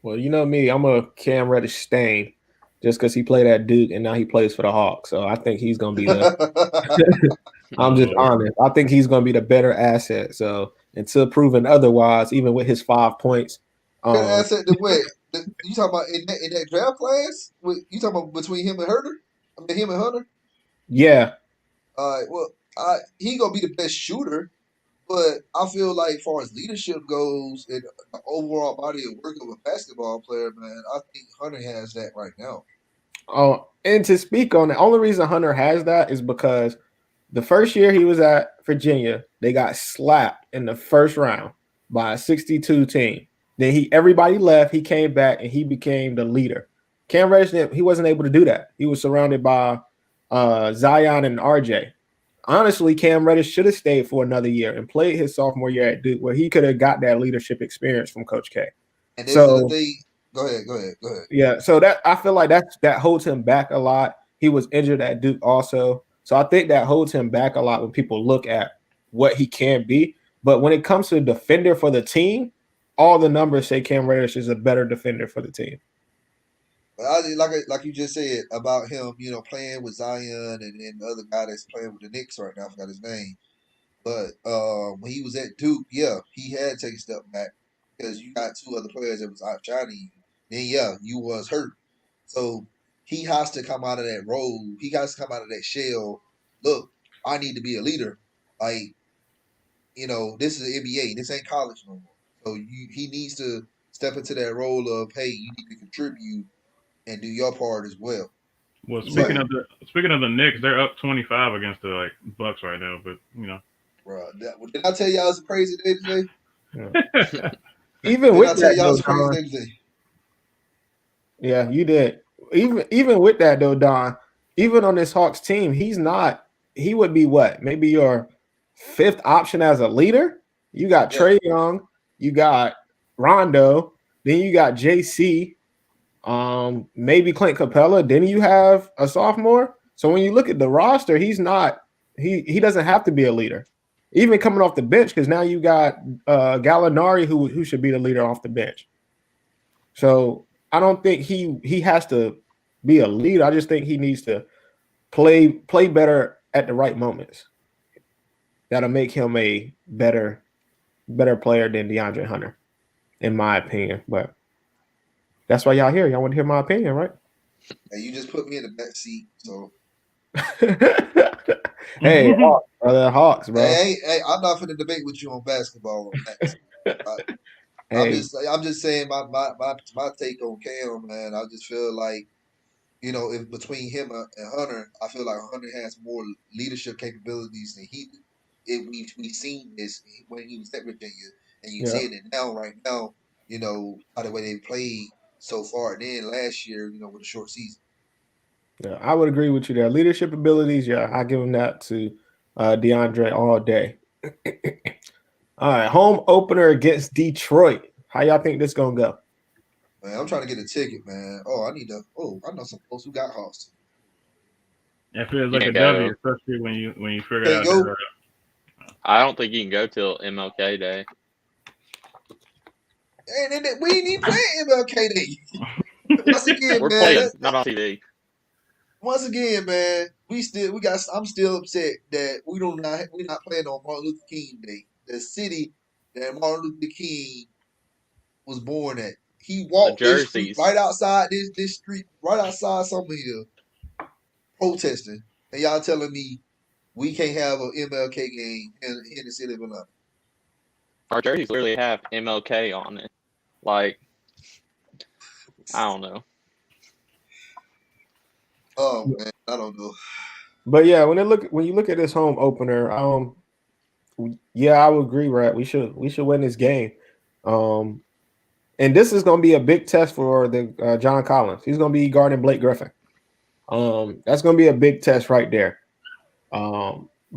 Well, you know me, I'm a Cam Reddish stain just because he played at Duke and now he plays for the Hawks. So I think he's going to be the – I'm just honest. I think he's going to be the better asset. So until proven otherwise, even with his 5 points,
Better asset than what? You talking about in that draft class? You talking about between him and Herter? I mean, him and Hunter.
Yeah.
Well, he gonna be the best shooter, but I feel like, as far as leadership goes and the overall body of work of a basketball player, man, I think Hunter has that right now.
And to speak on the only reason Hunter has that is because the first year he was at Virginia, they got slapped in the first round by a 62 team. Then everybody left, he came back and he became the leader. Cam Reddish, he wasn't able to do that. He was surrounded by Zion and RJ. Honestly, Cam Reddish should have stayed for another year and played his sophomore year at Duke, where he could have got that leadership experience from Coach K.
And this is the
So
thing. Go ahead.
yeah, so that I feel like that holds him back a lot. He was injured at Duke also. So I think that holds him back a lot when people look at what he can be. But when it comes to defender for the team, all the numbers say Cam Reddish is a better defender for the team.
But like you just said about him, playing with Zion and the other guy that's playing with the Knicks right now, I forgot his name. But when he was at Duke, yeah, he had to take a step back because you got two other players that was outshining you. Then yeah, you was hurt. So he has to come out of that role. He has to come out of that shell. Look, I need to be a leader. Like, this is the NBA. This ain't college no more. So he needs to step into that role of, hey, you need to contribute and do your part as well.
Well,
But
speaking of the Knicks, they're up 25 against the Bucks right now. But
Bro, did I tell y'all it's a crazy day today?
yeah. Even
Did I
with
tell
that
y'all
though,
it's a crazy
Don,
day today?
yeah, you did. Even with that though, Don, even on this Hawks team, he would be what? Maybe your fifth option as a leader. You got
Yeah.
Trae Young, you got Rondo, then you got JC, maybe Clint Capella, then you have a sophomore. So when you look at the roster, he doesn't have to be a leader. Even coming off the bench, because now you got Gallinari who should be the leader off the bench. So I don't think he has to be a leader. I just think he needs to play better at the right moments. That'll make him a better player than DeAndre Hunter, in my opinion. But that's why y'all here. Y'all want to hear my opinion, right?
And you just put me in the back seat. So
Hey, Hawks, brother, Hawks, bro.
hey, I'm not finna debate with you on basketball on that.
Hey,
I'm just saying my take on Cam, man. I just feel like, if between him and Hunter, I feel like Hunter has more leadership capabilities than he do. We've seen this when he was at Virginia, and you
yeah,
see it now, right now, how the way they played so far. And then last year, with a short season.
yeah, I would agree with you there. Leadership abilities, yeah, I give him that to DeAndre all day. All right, home opener against Detroit. How y'all think this gonna go?
Man, I'm trying to get a ticket, man. Oh, I know some folks who got Austin.
it feels
You
like a
can
W,
go.
especially when you figure
Can't
out
go.
I don't think you can go till MLK Day.
And then we ain't even playing MLK Day. Once again,
We're
man.
playing, not on TV.
Once again, man. I'm still upset that we're not playing on Martin Luther King Day, the city that Martin Luther King was born at. He
The
walked this street
jerseys.
right outside this street, right outside somewhere here, protesting, and y'all telling me we can't have an MLK game in the city of Atlanta.
Our jerseys literally have MLK on it. Like, I don't know.
Oh man, I don't know.
But yeah, when you look at this home opener, yeah, I would agree, right? We should win this game. And this is going to be a big test for the John Collins. He's going to be guarding Blake Griffin. That's going to be a big test right there.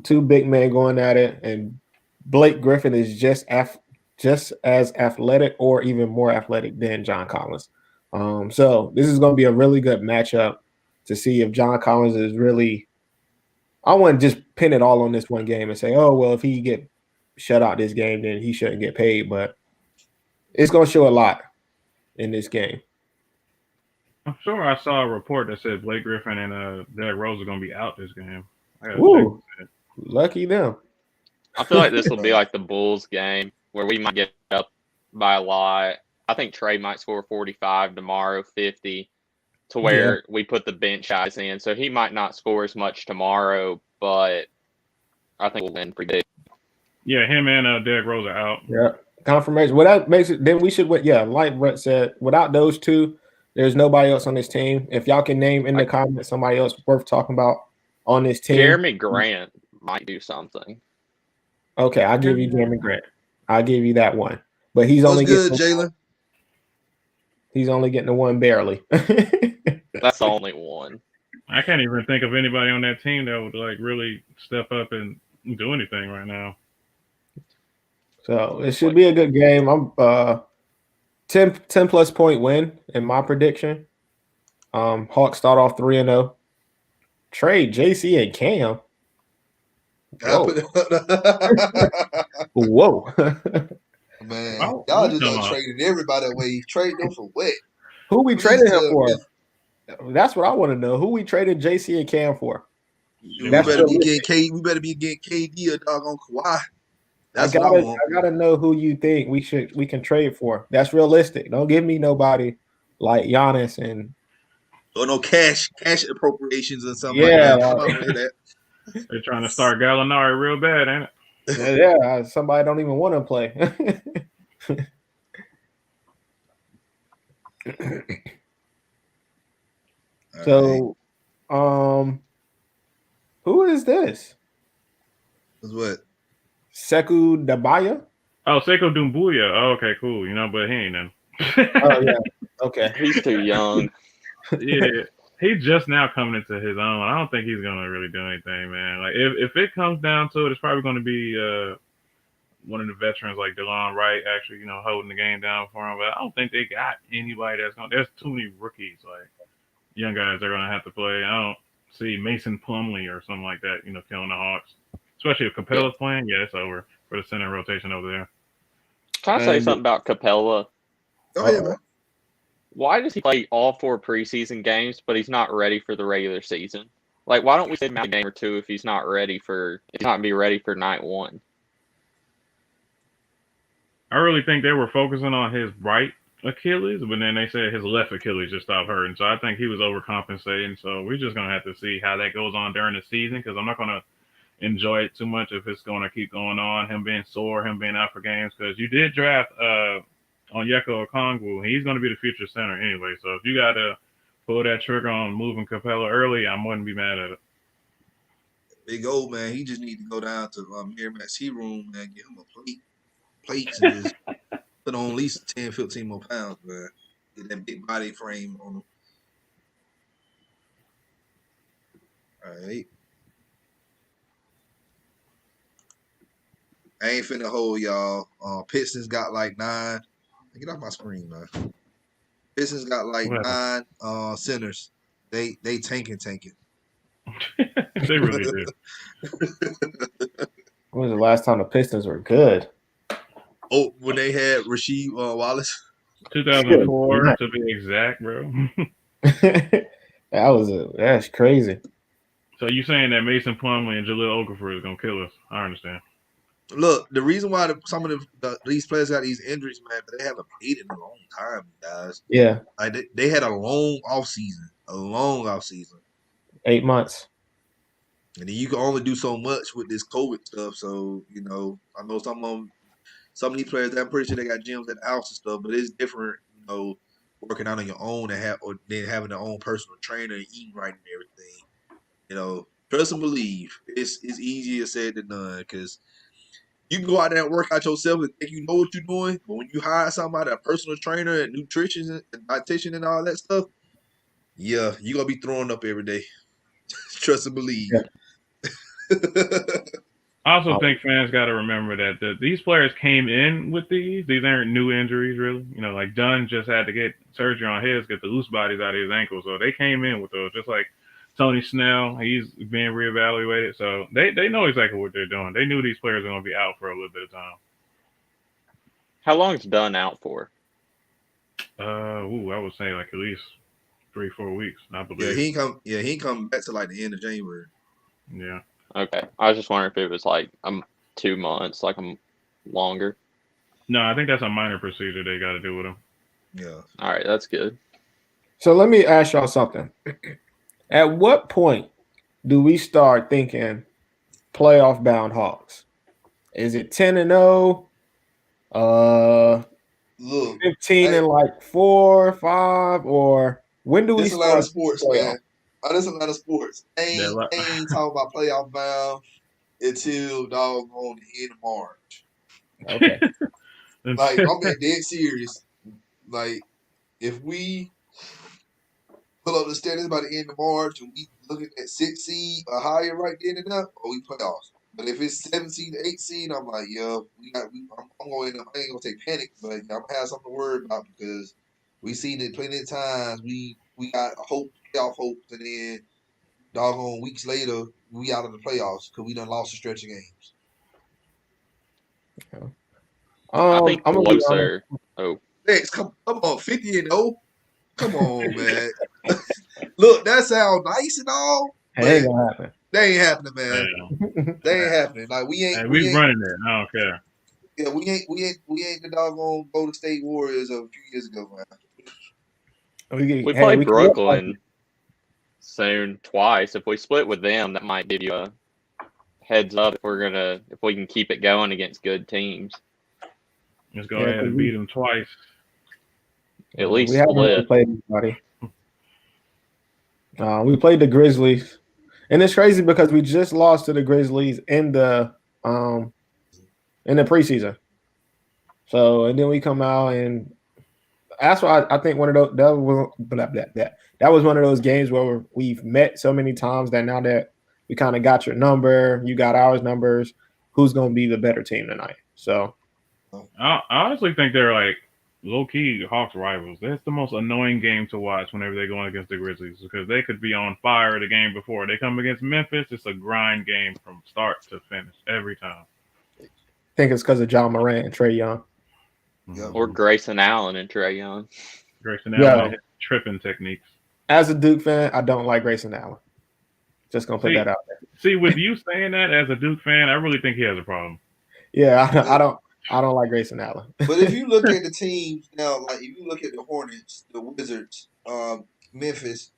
Two big men going at it, and Blake Griffin is just as athletic or even more athletic than John Collins. So this is going to be a really good matchup to see if John Collins is really. I wouldn't just pin it all on this one game and say, oh, well, if he get shut out this game, then he shouldn't get paid. But it's going to show a lot in this game.
I'm sure I saw a report that said Blake Griffin and Derrick Rose are going to be out this game. I gotta
Woo,
check.
lucky them.
I feel like this will be like the Bulls game where we might get up by a lot I think Trey might score 45 tomorrow, 50, to where we put the bench guys in. So he might not score as much tomorrow, but I think we'll win pretty big.
Yeah, him and Derrick Rose are out.
Yeah. Confirmation. Well, that makes it. Then we should. Yeah, like Brett said, without those two, there's nobody else on this team. If y'all can name in the comments somebody else worth talking about on this team,
Jeremy Grant might do something.
Okay, I'll give you Jeremy Grant. I'll give you that one. But he's
What's
only
good,
getting
Jalen?
he's only getting the one barely.
That's the only one.
I can't even think of anybody on that team that would like really step up and do anything right now.
So it should be a good game. I'm 10 plus point win in my prediction. Hawks start off 3-0. Trade JC and Cam. Whoa.
Man,
Oh,
y'all just done traded everybody away. Trade them for what?
Who we traded him for? That's what I want to know. Who we traded JC and Cam for?
We better be getting KD or doggone Kawhi. That's what I want.
I gotta know who you think we can trade for. That's realistic. Don't give me nobody like Giannis and
or no cash appropriations or something
like
that.
They're trying to start Gallinari real bad, ain't it?
Yeah, somebody don't even want to play. So, who is this?
Is what?
Sekou Dabaya?
Oh, Sekou Doumbouya. Oh, okay, cool. You know, but he ain't none.
Oh yeah. Okay.
He's too young.
Yeah. He's just now coming into his own. I don't think he's gonna really do anything, man. Like if it comes down to it, it's probably gonna be one of the veterans like DeLon Wright actually, you know, holding the game down for him. But I don't think they got anybody that's gonna. There's too many rookies, like young guys they're gonna have to play. I don't see Mason Plumlee or something like that, you know, killing the Hawks. Especially if Capella's playing, yeah, it's over for the center rotation over there.
Can I say something about Capella?
Go ahead, man.
Why does he play all 4 preseason games, but he's not ready for the regular season? Like, why don't we save him a game or two if he's not ready for night 1?
I really think they were focusing on his right Achilles, but then they said his left Achilles just stopped hurting. So I think he was overcompensating. So we're just gonna have to see how that goes on during the season because I'm not gonna enjoy it too much if it's gonna keep going on. Him being sore, him being out for games because you did draft Onyeka Okongwu. He's going to be the future center anyway. So if you got to pull that trigger on moving Capella early, I wouldn't be mad at it.
Big old man, he just need to go down to Miramax Tea Room and get him a plates and just put on at least 10, 15 more pounds, man. Get that big body frame on him. All right. I ain't finna hold y'all. Pistons got like 9. Get off my screen, man. Pistons got like 9 centers. They tanking.
They really do.
When was the last time the Pistons were good?
Oh, when they had Rasheed Wallace.
2004 to be exact, bro.
That's crazy.
So you saying that Mason Plumlee and Jahlil Okafor is gonna kill us? I understand.
Look, the reason why some of these players got these injuries, man, but they haven't played in a long time, guys.
Yeah.
Like they had a long off season.
8 months.
And then you can only do so much with this COVID stuff. So, you know, I know some of these players, I'm pretty sure they got gyms at the house and stuff, but it's different, you know, working out on your own or then having their own personal trainer and eating right and everything. You know, trust and believe. It's easier said than done because you can go out there and work out yourself and think you know what you're doing, but when you hire somebody, a personal trainer and nutrition and dietitian and all that stuff, yeah, you're going to be throwing up every day. Trust and believe. Yeah.
I also think fans got to remember that these players came in with these. These aren't new injuries, really. You know, like Dunn just had to get surgery on get the loose bodies out of his ankle. So they came in with those, just like Tony Snell. He's being reevaluated. So they know exactly what they're doing. They knew these players are going to be out for a little bit of time.
How long is Dunn out for?
I would say like at least 3-4 weeks, I believe.
Yeah, he ain't come back to like the end of January.
Yeah.
Okay. I was just wondering if it was like 2 months, like longer.
No, I think that's a minor procedure they got to do with him.
Yeah.
All right, that's good.
So let me ask y'all something. At what point do we start thinking playoff bound Hawks? Is it 10-0? 15
Hey,
and like 4, 5, or when do we
this Atlanta
start
sports,
playoff?
man. This Atlanta sports.
Yeah,
They ain't talking about playoff bound until doggone the end of March.
Okay.
Like, I'm being dead serious. Like, if we pull up the standings by the end of March and we looking at 6 seed or higher right then and there, or we playoffs. But if it's 7 seed, 8 seed, I'm like, yeah, I'm going. I ain't gonna say panic, but I'm gonna have something to worry about because we seen it plenty of times. We got hope, playoff hopes, and then doggone weeks later we out of the playoffs because we done lost a stretch of games.
I think
I'm gonna be honest.
closer. Oh,
Next, come on, 50-0. Come on, man. Look, that sounds nice and all,
It
but
ain't gonna happen.
they ain't happening, man.
Damn.
They ain't happening. Like
Hey, we running it. I don't care.
yeah, we ain't the doggone Golden State Warriors of a few years ago, man.
we play
we can look like
Brooklyn soon twice. If we split with them, that might give you a heads up if we can keep it going against good teams.
Let's go
Yeah,
ahead and beat them twice.
At least
we haven't really
split.
played anybody. We played the Grizzlies, and it's crazy because we just lost to the Grizzlies in the preseason. So, and then we come out, and that's why I think one of those that was one of those games where we've met so many times that now that we kind of got your number, you got ours numbers, who's going to be the better team tonight? So,
I honestly think they're like low key Hawks rivals. That's the most annoying game to watch whenever they're going against the Grizzlies because they could be on fire the game before. They come against Memphis, it's a grind game from start to finish every time.
I think it's because of John Morant and Trae Young.
Yep.
Or Grayson Allen and Trae Young.
Grayson Allen his tripping techniques.
As a Duke fan, I don't like Grayson Allen. Just gonna put that out there.
See, with you saying that as a Duke fan, I really think he has a problem.
Yeah, I don't like Grayson Allen.
But if you look at the teams now, like if you look at the Hornets, the Wizards, Memphis,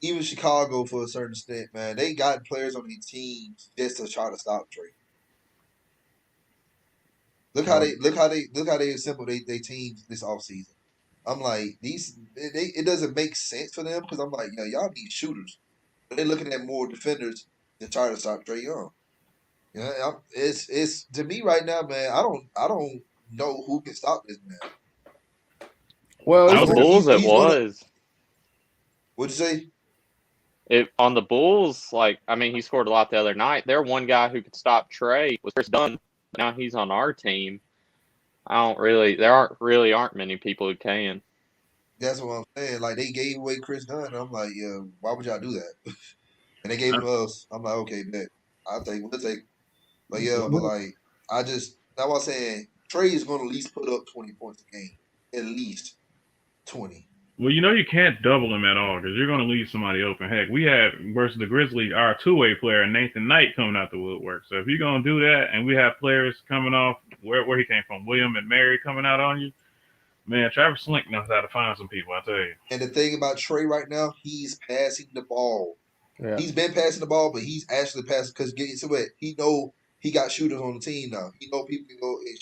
even Chicago for a certain extent, man, they got players on their teams just to try to stop Trey. Look how they assemble they teams this offseason. I'm like it doesn't make sense for them because I'm like, yeah, y'all need shooters. But they're looking at more defenders to try to stop Trey Young. Yeah, it's to me right now, man. I don't know who can stop this man.
Well,
On the Bulls, it was.
What'd you say?
On the Bulls, he scored a lot the other night. Their one guy who could stop Trey was Chris Dunn. Now he's on our team. There aren't many people who can.
That's what I'm saying. Like they gave away Chris Dunn. And I'm like, yeah, why would y'all do that? And they gave it to us. I'm like, okay, bet. We'll take. But yeah, but like that's what I'm saying. Trey is gonna at least put up 20 points a game. At least 20.
Well, you can't double him at all because you're going to leave somebody open. Heck, we had versus the Grizzlies our two-way player Nathan Knight coming out the woodwork. So if you're going to do that, and we have players coming off where he came from, William and Mary coming out on you, man, Travis Slink knows how to find some people. I tell you.
And the thing about Trey right now, he's passing the ball.
Yeah.
He's been passing the ball, but he's actually passing because guess what? He know he got shooters on the team now. He know people can go and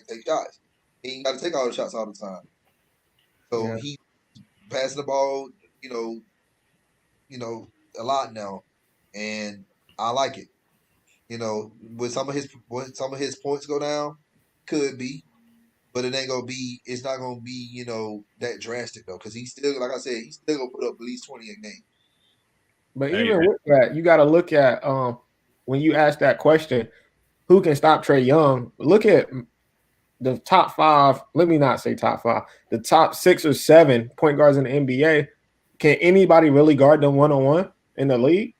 take shots. He ain't got to take all the shots all the time. So he passing the ball, a lot now, and I like it. With some of his points go down, could be, but it ain't gonna be. It's not gonna be that drastic though, because he's still, like I said, he's still gonna put up at least 20 a game.
But even with that, you got to look at when you ask that question, who can stop Trae Young? Look at the top 5. Let me not say top 5. The top 6 or 7 point guards in the NBA. Can anybody really guard them one-on-one in the league?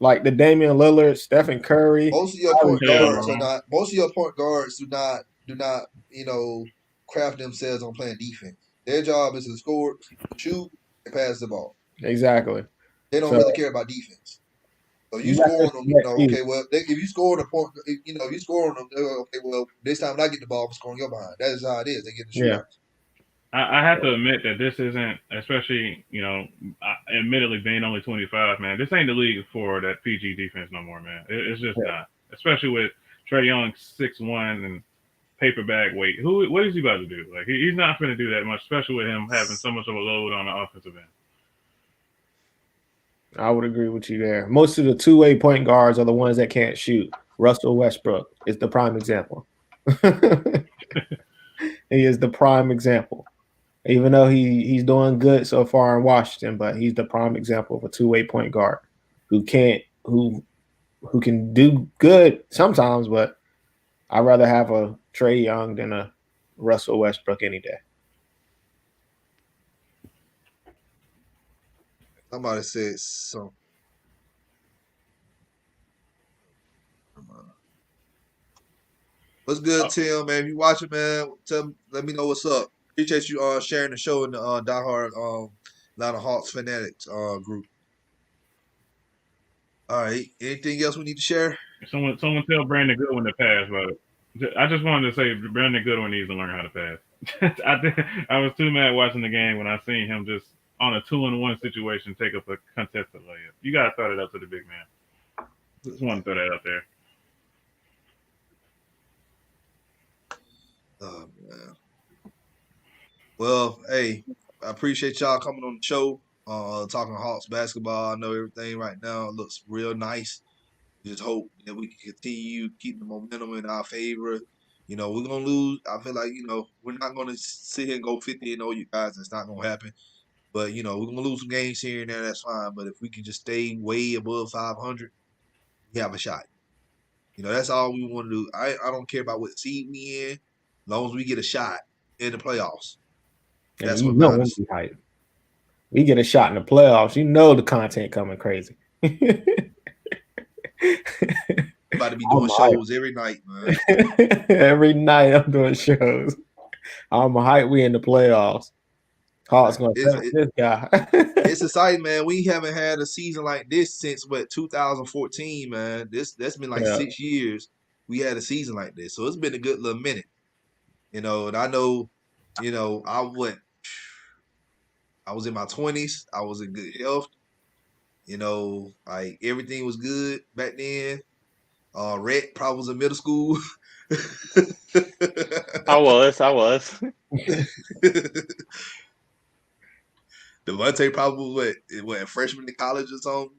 Like the Damian Lillard, Stephen Curry.
Most of your point guards are not. Most of your point guards do not craft themselves on playing defense. Their job is to score, shoot, and pass the ball.
Exactly.
They don't really care about defense. So you score on them, okay, well, if you score on a point, if you score on them, okay, well, this time when I get the ball, I'm scoring your behind. That is how it is. They get the shootouts.
I have to admit that this isn't, especially admittedly being only 25, man. This ain't the league for that PG defense no more, man. It's just
Yeah.
not. Especially with Trey Young 6'1" and paper bag weight. What is he about to do? Like he's not going to do that much, especially with him having so much of a load on the offensive end.
I would agree with you there. Most of the two-way point guards are the ones that can't shoot. Russell Westbrook is the prime example. He is the prime example. Even though he's doing good so far in Washington, but he's the prime example of a two-way point guard who can do good sometimes, but I'd rather have a Trey Young than a Russell Westbrook any day.
Somebody said something. What's good, Tim? Man, if you watching, man, let me know what's up. Appreciate you sharing the show in the diehard Atlanta Hawks fanatics group. All right. Anything else we need to share?
Someone tell Brandon Goodwin to pass, but I just wanted to say Brandon Goodwin needs to learn how to pass. I was too mad watching the game when I seen him just on a 2-on-1 situation take up a contested layup. You gotta throw that up to the big man. Just want to throw that out there.
Oh man. Well, hey, I appreciate y'all coming on the show. Talking Hawks basketball. I know everything right now looks real nice. Just hope that we can continue keep the momentum in our favor. We're gonna lose. I feel like we're not gonna sit here and go 50-0. You guys, it's not gonna happen. But we're gonna lose some games here and there. That's fine. But if we can just stay way above 500, we have a shot. That's all we want to do. I don't care about what seed we in, as long as we get a shot in the playoffs.
And
That's what matters.
we hype. We get a shot in the playoffs. The content coming crazy.
About to be doing shows every night, man.
Every night I'm doing shows. I'm hype. We in the playoffs. Hawks gonna this guy.
It's exciting, man. We haven't had a season like this since 2014, man. That's been like 6 years. We had a season like this, so it's been a good little minute. And I know, I was in my 20s. I was in good health. Like everything was good back then. Rhett probably was in middle school.
I was.
Davonte probably what a freshman in college or something.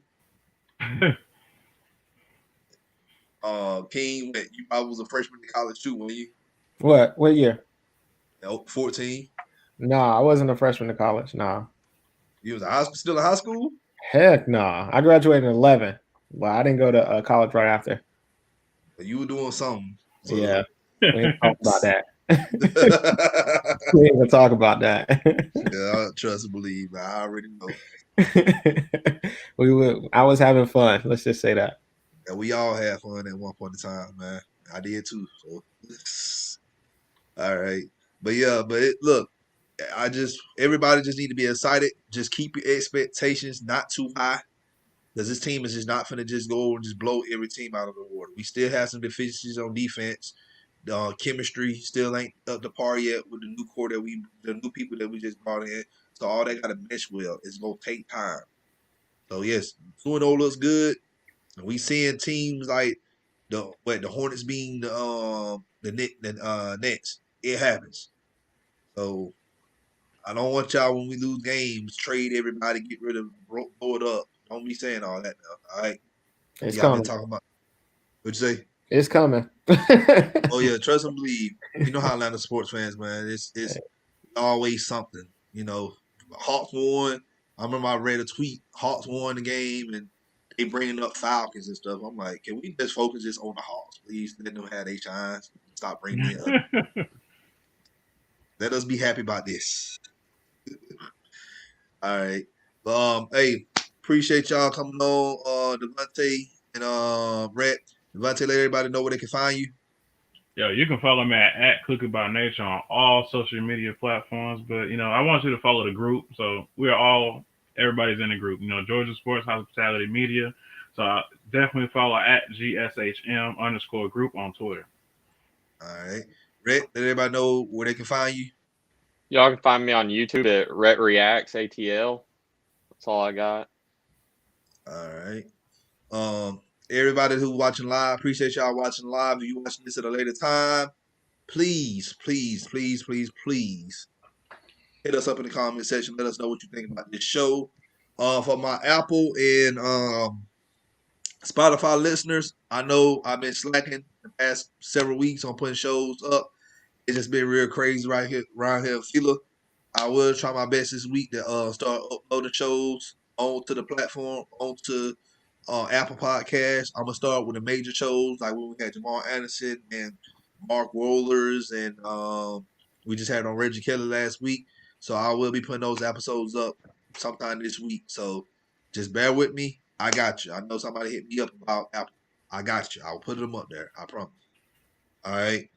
King, you probably was a freshman in college too, weren't you?
What year?
14.
No, I wasn't a freshman in college. No.
You was still in high school?
Heck no. I graduated in 11, but I didn't go to college right after.
You were doing something. So.
Yeah. We ain't talk about that. We ain't gonna talk about that.
Yeah, I trust and believe. I already know.
I was having fun. Let's just say that.
Yeah, we all had fun at one point in time, man. I did too. So. All right. But yeah, look, everybody just need to be excited. Just keep your expectations not too high. Because this team is just not going to just go and just blow every team out of the water. We still have some deficiencies on defense. Chemistry still ain't up to par yet with the new people that we just brought in. So all they got to mesh well. It's going to take time. So yes, 2-0 looks good. And we seeing teams like the Hornets being the Nets. It happens. So I don't want y'all when we lose games trade everybody, get rid of, blow it up. Don't be saying all that now. All right.
It's
Y'all
coming.
been talking about. What'd you say?
It's coming.
Oh yeah, trust and believe. You know how Atlanta sports fans, man. It's always something. Hawks won. I remember I read a tweet. Hawks won the game, and they bringing up Falcons and stuff. I'm like, can we just focus just on the Hawks, please? Let them have their shines. Stop bringing it up. Let us be happy about this. All right. Hey, appreciate y'all coming on, Davonte and Rhett. Davonte, let everybody know where they can find you.
Yo, you can follow me at Cooking by Nature on all social media platforms. But I want you to follow the group. So everybody's in the group. Georgia Sports Hospitality Media. So definitely follow at GSHM_group on Twitter.
All right. Rhett, let everybody know where they can find you.
Y'all can find me on YouTube at Rhett Reacts ATL. That's all I got.
All right. Everybody who watching live, appreciate y'all watching live. If you watching this at a later time, please, please, please, please, please hit us up in the comment section. Let us know what you think about this show. For my Apple and Spotify listeners, I know I've been slacking the past several weeks on putting shows up. It's just been real crazy right here around here in FILA. I will try my best this week to start uploading shows onto the platform, onto Apple Podcasts. I'm gonna start with the major shows like when we had Jamal Anderson and Mark Rollers, and we just had on Reggie Kelly last week. So I will be putting those episodes up sometime this week. So just bear with me. I got you. I know somebody hit me up about Apple. I got you. I'll put them up there. I promise. All right.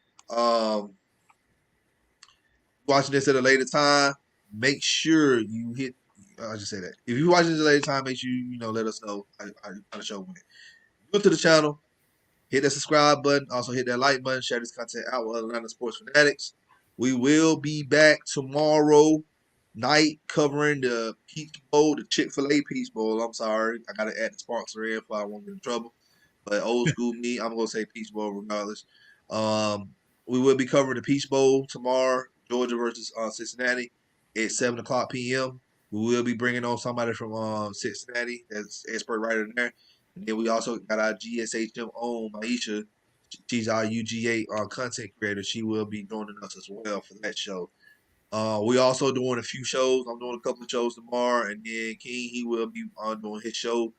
Watching this at a later time, make sure you hit. I just say that. If you watching this at a later time, make sure you let us know how the show went. Go to the channel, hit that subscribe button, also hit that like button, share this content out with other Atlanta sports fanatics. We will be back tomorrow night covering the Peach Bowl, the Chick-fil-A Peach Bowl. I'm sorry, I gotta add the sponsor in if I won't get in trouble. But old school me, I'm gonna say Peach Bowl regardless. Um, we will be covering the Peach Bowl tomorrow, Georgia versus Cincinnati at 7 o'clock p.m. We will be bringing on somebody from Cincinnati that's expert writer in there. And then we also got our GSHM own Maisha. She's our UGA content creator. She will be joining us as well for that show. We also doing a few shows. I'm doing a couple of shows tomorrow, and then King he will be doing his show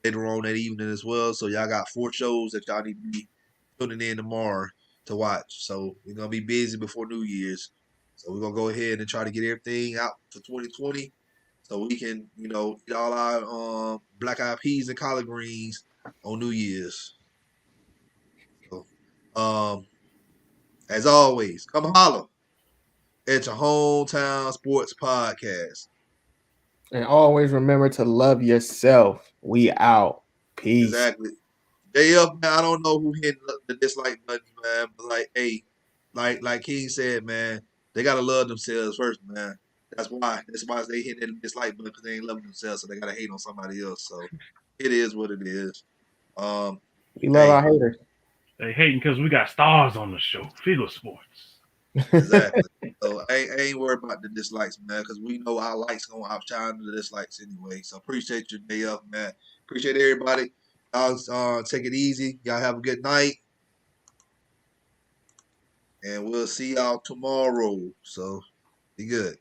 later on that evening as well. So y'all got 4 shows that y'all need to be tuning in tomorrow to watch. So we're gonna be busy before New Year's. So we're gonna go ahead and try to get everything out for 2020, so we can eat all our black eyed peas and collard greens on New Year's. So, as always, come holler at your hometown sports podcast.
And always remember to love yourself. We out. Peace.
Exactly. JF, man, I don't know who hit the dislike button, man, but hey, like King said, man, they gotta love themselves first, man. That's why. That's why they hit that dislike button, because they ain't loving themselves, so they gotta hate on somebody else. So it is what it is.
We love
Hey,
our haters.
They hating because we got stars on the show. FILA Sports.
exactly. So I ain't worried about the dislikes, man, because we know our likes gonna outshine the dislikes anyway. So appreciate your day up, man. Appreciate everybody. Y'all take it easy. Y'all have a good night. And we'll see y'all tomorrow. So be good.